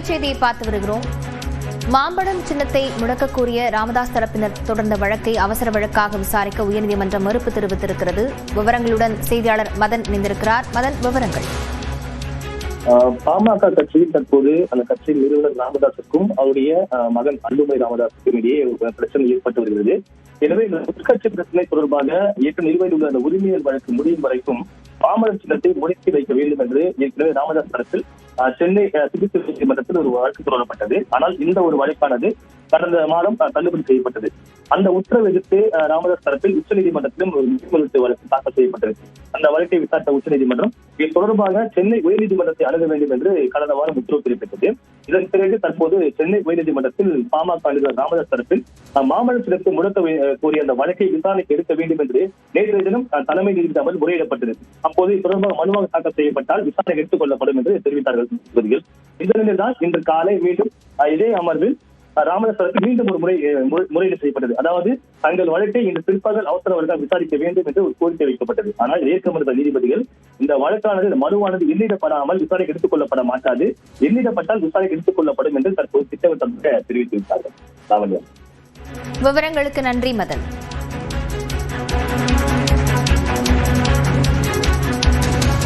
செய்தியை பார்த்து வருகிறோம். மாம்பழம் சின்னத்தை முடக்க கோரிய ராமதாஸ் தரப்பினர் தொடர்ந்த வழக்கை அவசர வழக்காக விசாரிக்க உயர்நீதிமன்றம் மறுப்பு தெரிவித்திருக்கிறது. விவரங்களுடன் செய்தியாளர் மதன் இணைந்திருக்கிறார். மதன், விவரங்கள். பாமக கட்சியில் தற்போது அந்த கட்சியின் நிறுவனர் ராமதாஸுக்கும் அவருடைய மகன் அன்புமணி ராமதாஸுக்கும் இடையே பிரச்சனை ஏற்பட்டு வருகிறது. எனவே இந்த உட்கட்சி பிரச்சனை தொடர்பாக ஏற்கனவே நிலுவையில் உள்ள அந்த உரிமையல் வழக்கு முடியும் வரைக்கும் மாம்பழம் சின்னத்தை முடக்கி வைக்க வேண்டும் என்று ஏற்கனவே ராமதாஸ் தரப்பில் சென்னை சிகிச்சை நீதிமன்றத்தில் ஒரு வழக்கு தொடரப்பட்டது. ஆனால் இந்த ஒரு வழக்கானது கடந்த மாதம் தள்ளுபடி செய்யப்பட்டது. அந்த உத்தரவு எதிர்த்து ராமதாஸ் தரப்பில் உச்சநீதிமன்றத்திலும் ஒரு மேல்முறையீட்டு வழக்கு தாக்கல் செய்யப்பட்டது. அந்த வழக்கை விசாரித்த உச்சநீதிமன்றம் இது தொடர்பாக சென்னை உயர்நீதிமன்றத்தை அணுக வேண்டும் என்று கடந்த வாரம் உத்தரவு பிறப்பித்தது. இதன் பிறகு தற்போது சென்னை உயர்நீதிமன்றத்தில் பாமக நிறுவனர் ராமதாஸ் தரப்பில் மாம்பழம் சின்னத்தை முடக்க கோரிய அந்த வழக்கை விசாரணைக்கு எடுக்க வேண்டும் என்று நேற்றைய தினம் தலைமை நீதிபதி அமர்வில் முறையிடப்பட்டது. அப்போது இது தொடர்பாக மனுவாக தாக்கல் செய்யப்பட்டால் விசாரணை எடுத்துக் கொள்ளப்படும் என்று தெரிவித்தார்கள். இந்த நிலையில்தான் இன்று காலை மீண்டும் இதே அமர்வில் ராமதாஸ் தரப்பில் மீண்டும் ஒரு முறையீடு செய்யப்பட்டது. அதாவது தங்கள் வழக்கை இன்று பிற்பகல் அவசர வழக்காக விசாரிக்க வேண்டும் என்று ஒரு கோரிக்கை வைக்கப்பட்டது. ஆனால் ஏற்க மறுத்த நீதிபதிகள் இந்த வழக்கானது மனுவானது எண்ணிடப்படாமல் விசாரணைக்கு எடுத்துக் கொள்ளப்பட மாட்டாது, எண்ணிடப்பட்டால் விசாரணைக்கு எடுத்துக் கொள்ளப்படும் என்று தற்போது திட்டவட்டமாக தெரிவித்திருக்கிறார்கள். விவரங்களுக்கு நன்றி மதன்.